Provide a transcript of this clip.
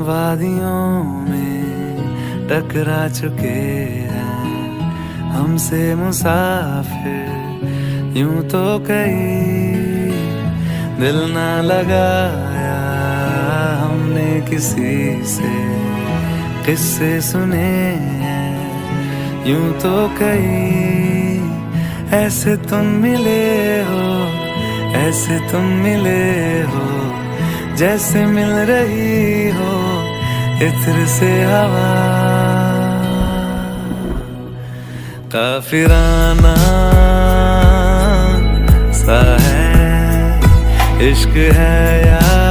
वादियों में टकरा चुके हैं हमसे मुसाफिर यूं तो कहीं दिल ना लगाया हमने किसी से किस्से सुने हैं यूं तो कहीं ऐसे तुम मिले हो ऐसे तुम मिले हो जैसे मिल रही हो इत्र से हवा काफिराना सा है इश्क है या